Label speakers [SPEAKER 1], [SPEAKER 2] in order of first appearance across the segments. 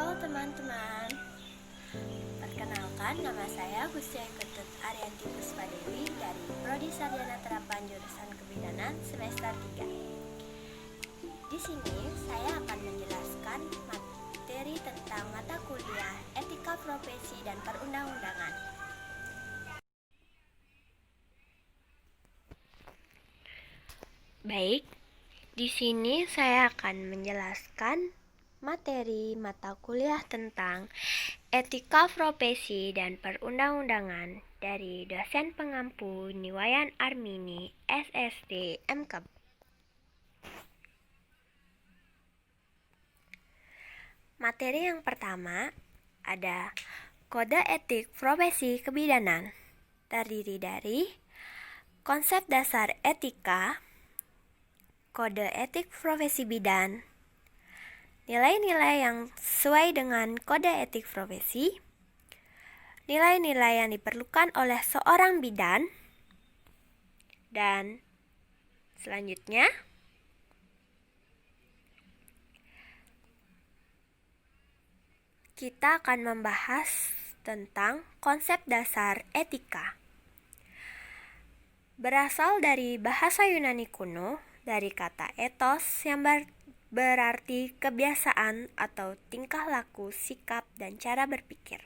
[SPEAKER 1] Halo teman-teman, perkenalkan nama saya Gustia Ketut Arianti Puspadewi dari Prodi Sarjana Terapan Jurusan Kebidanan semester 3. Di sini saya akan menjelaskan materi tentang mata kuliah Etika Profesi dan Perundang-undangan. Baik, di sini saya akan menjelaskan materi mata kuliah tentang Etika Profesi dan Perundang-undangan dari dosen pengampu Niwayan Armini, SSD, MKB. Materi yang pertama ada Kode Etik Profesi Kebidanan, terdiri dari konsep dasar etika, kode etik profesi bidan, nilai-nilai yang sesuai dengan kode etik profesi, nilai-nilai yang diperlukan oleh seorang bidan, dan selanjutnya kita akan membahas tentang konsep dasar etika. Berasal dari bahasa Yunani kuno, dari kata ethos yang berarti kebiasaan atau tingkah laku, sikap, dan cara berpikir.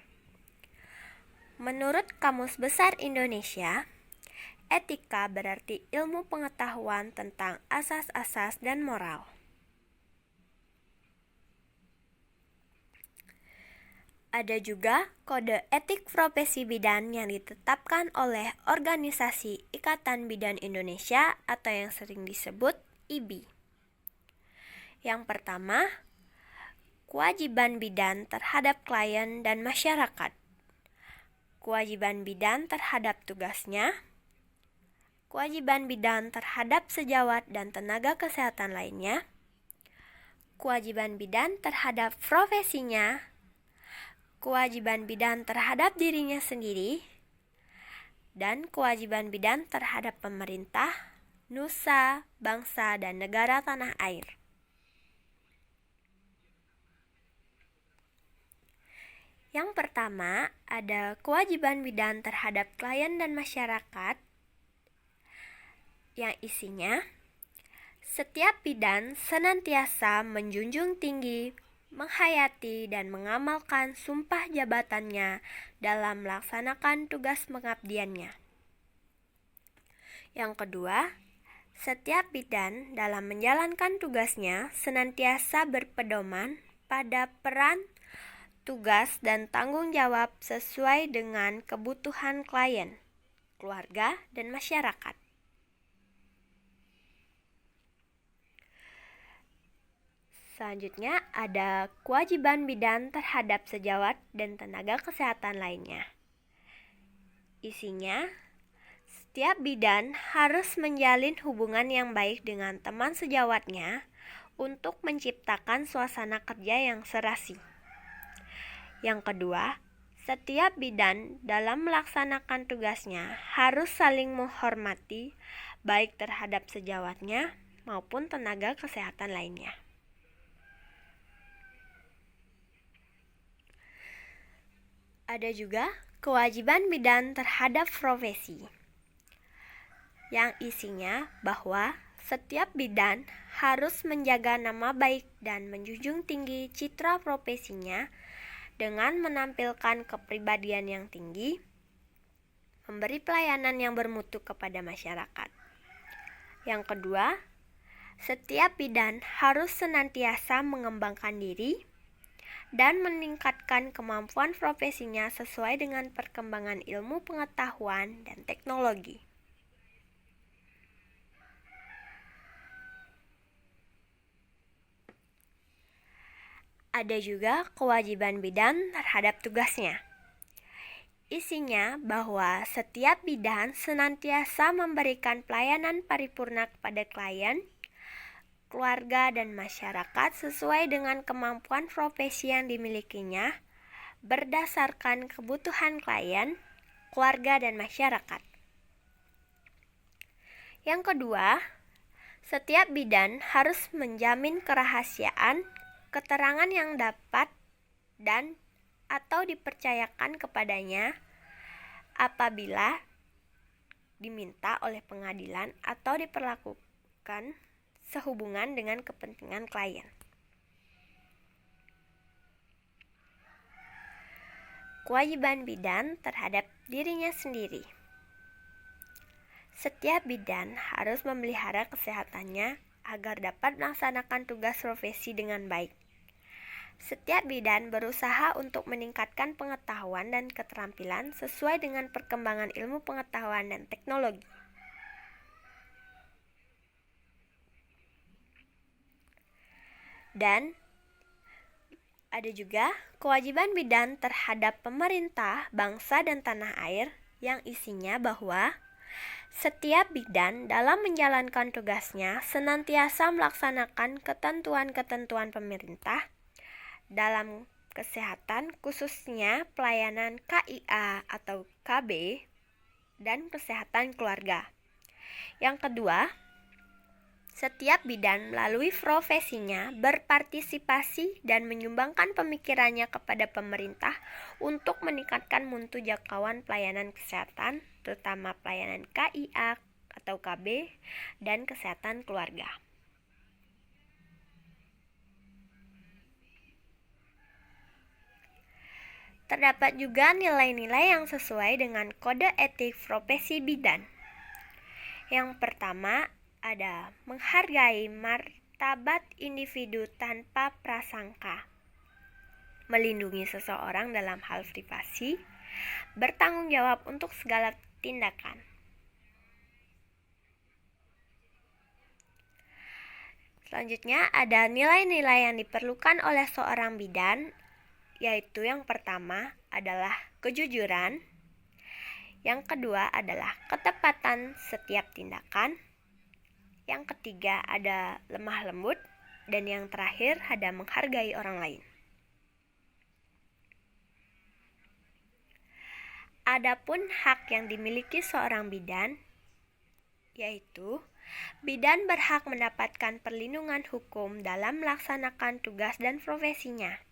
[SPEAKER 1] Menurut Kamus Besar Indonesia, etika berarti ilmu pengetahuan tentang asas-asas dan moral. Ada juga kode etik profesi bidan yang ditetapkan oleh Organisasi Ikatan Bidan Indonesia atau yang sering disebut IBI. Yang pertama, kewajiban bidan terhadap klien dan masyarakat. Kewajiban bidan terhadap tugasnya, kewajiban bidan terhadap sejawat dan tenaga kesehatan lainnya, kewajiban bidan terhadap profesinya, kewajiban bidan terhadap dirinya sendiri, dan kewajiban bidan terhadap pemerintah, nusa, bangsa, dan negara tanah air. Yang pertama, ada kewajiban bidan terhadap klien dan masyarakat, yang isinya setiap bidan senantiasa menjunjung tinggi, menghayati, dan mengamalkan sumpah jabatannya dalam melaksanakan tugas pengabdiannya. Yang kedua, setiap bidan dalam menjalankan tugasnya senantiasa berpedoman pada peran, tugas, dan tanggung jawab sesuai dengan kebutuhan klien, keluarga, dan masyarakat. Selanjutnya ada kewajiban bidan terhadap sejawat dan tenaga kesehatan lainnya. Isinya, setiap bidan harus menjalin hubungan yang baik dengan teman sejawatnya untuk menciptakan suasana kerja yang serasi. Yang kedua, setiap bidan dalam melaksanakan tugasnya harus saling menghormati baik terhadap sejawatnya maupun tenaga kesehatan lainnya. Ada juga kewajiban bidan terhadap profesi, yang isinya bahwa setiap bidan harus menjaga nama baik dan menjunjung tinggi citra profesinya dengan menampilkan kepribadian yang tinggi, memberi pelayanan yang bermutu kepada masyarakat. Yang kedua, setiap bidan harus senantiasa mengembangkan diri dan meningkatkan kemampuan profesinya sesuai dengan perkembangan ilmu pengetahuan dan teknologi. Ada juga kewajiban bidan terhadap tugasnya. Isinya bahwa setiap bidan senantiasa memberikan pelayanan paripurna kepada klien, keluarga, dan masyarakat sesuai dengan kemampuan profesi yang dimilikinya berdasarkan kebutuhan klien, keluarga, dan masyarakat. Yang kedua, setiap bidan harus menjamin kerahasiaan keterangan yang dapat dan atau dipercayakan kepadanya apabila diminta oleh pengadilan atau diperlakukan sehubungan dengan kepentingan klien. Kewajiban bidan terhadap dirinya sendiri. Setiap bidan harus memelihara kesehatannya agar dapat melaksanakan tugas profesi dengan baik. Setiap bidan berusaha untuk meningkatkan pengetahuan dan keterampilan sesuai dengan perkembangan ilmu pengetahuan dan teknologi. Dan ada juga kewajiban bidan terhadap pemerintah, bangsa, dan tanah air yang isinya bahwa setiap bidan dalam menjalankan tugasnya senantiasa melaksanakan ketentuan-ketentuan pemerintah dalam kesehatan, khususnya pelayanan KIA atau KB, dan kesehatan keluarga. Yang kedua, setiap bidan melalui profesinya berpartisipasi dan menyumbangkan pemikirannya kepada pemerintah untuk meningkatkan mutu jangkauan pelayanan kesehatan, terutama pelayanan KIA atau KB, dan kesehatan keluarga. Terdapat juga nilai-nilai yang sesuai dengan kode etik profesi bidan. Yang pertama ada menghargai martabat individu tanpa prasangka, melindungi seseorang dalam hal privasi, bertanggung jawab untuk segala tindakan. Selanjutnya ada nilai-nilai yang diperlukan oleh seorang bidan, yaitu yang pertama adalah kejujuran, yang kedua adalah ketepatan setiap tindakan, yang ketiga ada lemah lembut, dan yang terakhir ada menghargai orang lain. Adapun hak yang dimiliki seorang bidan, yaitu bidan berhak mendapatkan perlindungan hukum dalam melaksanakan tugas dan profesinya.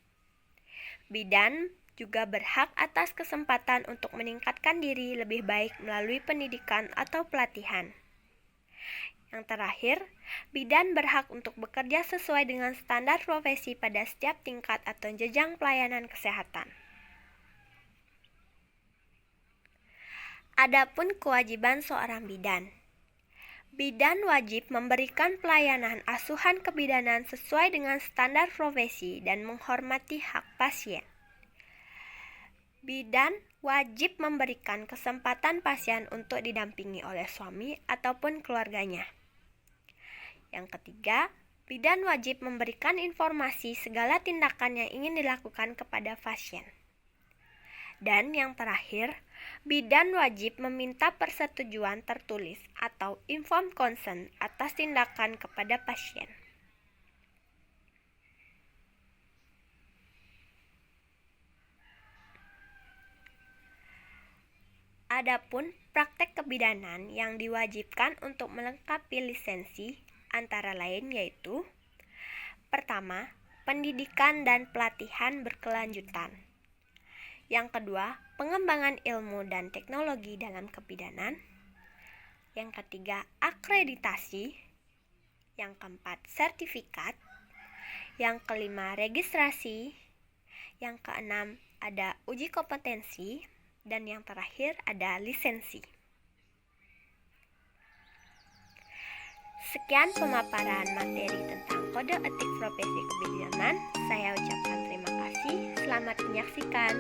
[SPEAKER 1] Bidan juga berhak atas kesempatan untuk meningkatkan diri lebih baik melalui pendidikan atau pelatihan. Yang terakhir, bidan berhak untuk bekerja sesuai dengan standar profesi pada setiap tingkat atau jenjang pelayanan kesehatan. Adapun kewajiban seorang bidan. Bidan wajib memberikan pelayanan asuhan kebidanan sesuai dengan standar profesi dan menghormati hak pasien. Bidan wajib memberikan kesempatan pasien untuk didampingi oleh suami ataupun keluarganya. Yang ketiga, bidan wajib memberikan informasi segala tindakan yang ingin dilakukan kepada pasien. Dan yang terakhir, bidan wajib meminta persetujuan tertulis atau informed consent atas tindakan kepada pasien. Adapun praktek kebidanan yang diwajibkan untuk melengkapi lisensi antara lain yaitu: pertama, pendidikan dan pelatihan berkelanjutan. Yang kedua, pengembangan ilmu dan teknologi dalam kebidanan. Yang ketiga, akreditasi. Yang keempat, sertifikat. Yang kelima, registrasi. Yang keenam, ada uji kompetensi. Dan yang terakhir, ada lisensi. Sekian pemaparan materi tentang kode etik profesi kebidanan. Saya ucapkan terima kasih. Selamat menyaksikan.